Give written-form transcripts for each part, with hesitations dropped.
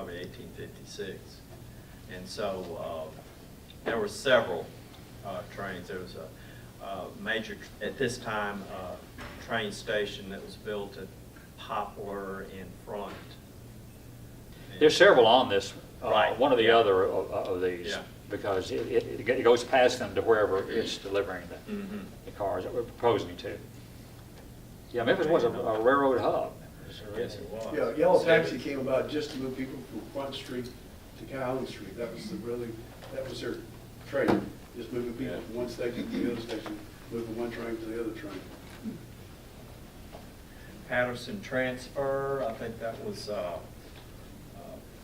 probably 1856. And so there were several trains. There was a major, at this time, train station that was built at Poplar in front. There's several on this, Right. one or the other of these, Yeah. because it goes past them to wherever it's delivering Mhm. the cars that we're proposing to. Yeah, Memphis was a railroad hub. Yes, it was. Yeah, Yellow Taxi came about just to move people from Front Street to Calhoun Street. That was that was their trade, just moving people from one station to the other station, moving one train to the other train. Patterson Transfer, I think that was,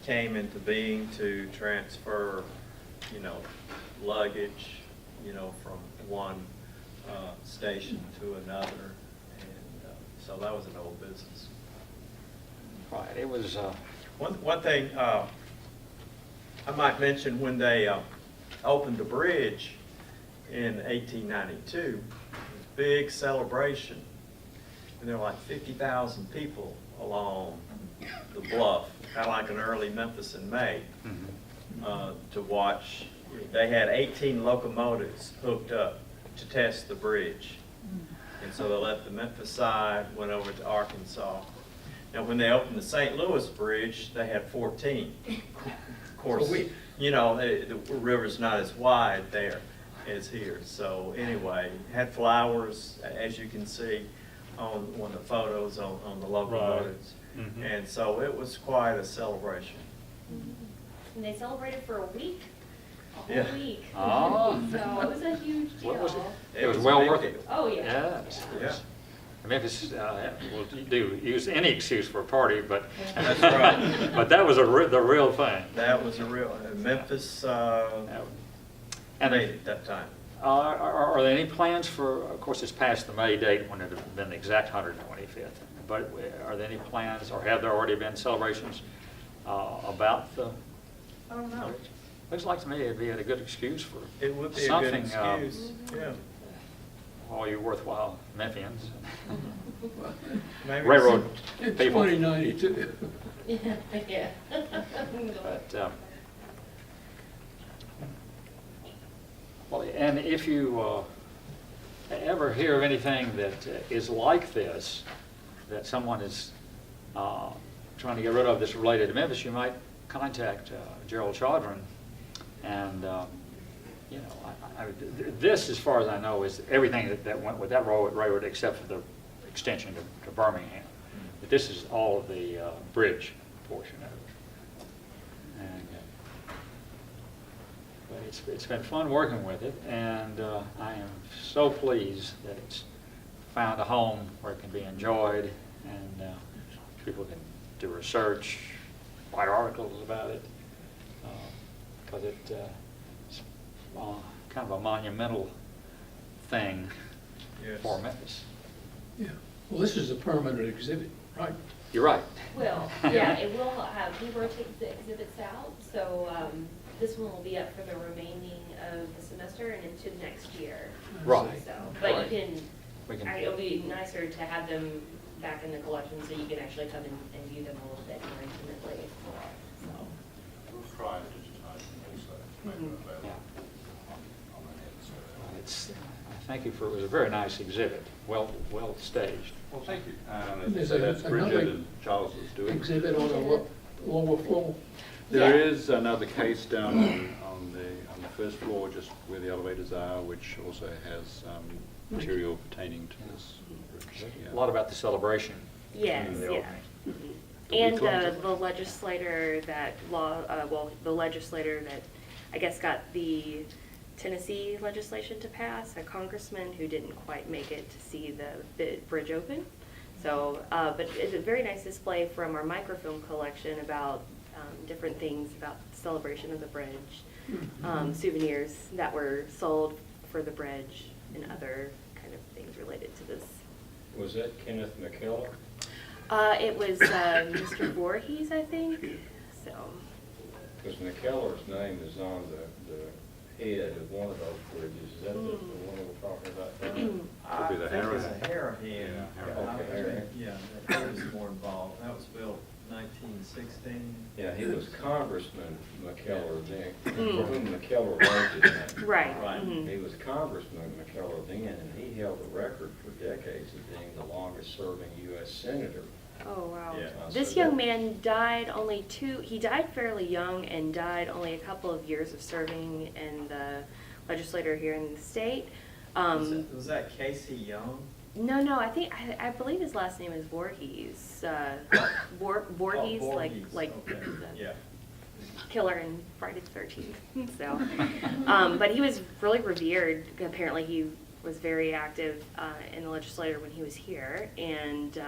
came into being to transfer, luggage, from one station to another. And so that was an old business. Right, it was, One thing I might mention, when they opened the bridge in 1892, big celebration. And there were like 50,000 people along the bluff, kind of like an early Memphis in May, to watch. They had 18 locomotives hooked up to test the bridge. And so they left the Memphis side, went over to Arkansas. Now, when they opened the St. Louis Bridge, they had 14. Of course, the river's not as wide there as here. So anyway, had flowers, as you can see on one of the photos on the locomotives. Right. Mm-hmm. And so it was quite a celebration. And they celebrated for a week, a whole Yeah. week. Oh. So it was a huge deal. what was it? It It was was well a big worth deal. it. Oh, yeah. Yes. Yeah. Memphis will use any excuse for a party, but That's right. but that was the real thing. That was a real, Memphis And made it that time. Are there any plans for, of course, it's past the May date when it would have been the exact 125th, but are there any plans, or have there already been celebrations about the? I don't know. Looks like to me it'd be a good excuse for It would be a good something, excuse, yeah. all you worthwhile Memphians, Maybe railroad It's people. 2092. Yeah. But, well, and if you ever hear of anything that is like this, that someone is trying to get rid of that's related to Memphis, you might contact Gerald Chaudron. And, this, as far as I know, is everything that went with that railroad except for the extension to Birmingham. But this is all of the bridge portion of it. And, but it's been fun working with it, and I am so pleased that it's found a home where it can be enjoyed, and people can do research, write articles about it, because it's kind of a monumental thing Yes. for Memphis. Yeah. Well, this is a permanent exhibit, right? You're right. Well, yeah, it will have, he rotates the exhibits out, so this one will be up for the remaining of the semester and into next year. Right. So, but Right. you can, it'll be nicer to have them back in the collection so you can actually come and view them a little bit more intimately. So. We'll try to digitize them also, make them available Yeah. on the net. So, It's, thank you for, it was a very nice exhibit, well staged. well, thank you. There's So that's another Bridget and Charles is doing. Exhibit on the lower floor. There Yeah. is another case down on the first floor, just where the elevators are, which also has material pertaining to this. A lot about the celebration. Yes, in the yeah. opening. And week-long the legislator that the legislator that I guess got the Tennessee legislation to pass, a congressman who didn't quite make it to see the bridge open. So, but it's a very nice display from our microfilm collection about different things about the celebration of the bridge, souvenirs that were sold for the bridge, and other kind of things related to this. Was that Kenneth McKellar? It was Mr. Voorhees, I think. So. Because McKellar's name is on the head of one of those bridges. Is that the one we're talking about now? I Could be the think it's Harrahand. a Harrahand. Yeah, okay, Harrahand. Yeah, that was more involved. That was built 1916. Yeah, he was Congressman McKellar then, for Mm. whom McKellar wrote his name. Right. Right. mhm. He was Congressman McKellar then, and he held the record for decades of being the longest-serving U.S. senator. Oh, wow. Yeah. This So young that- man died he died fairly young and died only a couple of years of serving in the legislature here in the state. Was that Casey Young? No, I believe his last name is Voorhees. Voorhees, Oh, like, Voorhees, like okay. the Yeah. killer in Friday the 13th. So, but he was really revered. Apparently, he was very active in the legislature when he was here, and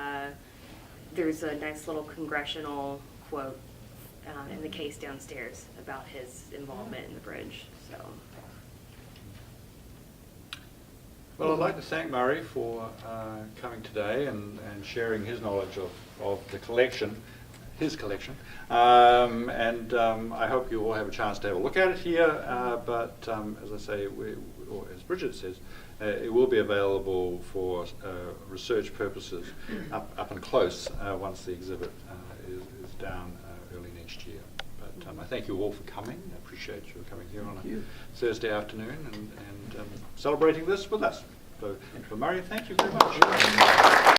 there's a nice little congressional quote in the case downstairs about his involvement in the bridge. So, Well, I'd like to thank Murray for coming today and sharing his knowledge of the collection, his collection. And I hope you all have a chance to have a look at it here. But as I say, or as Bridget says, it will be available for research purposes up and close once the exhibit is down early next year. But I thank you all for coming. I appreciate you coming here on a Thursday afternoon and celebrating this with us. So, for Murray, thank you very much.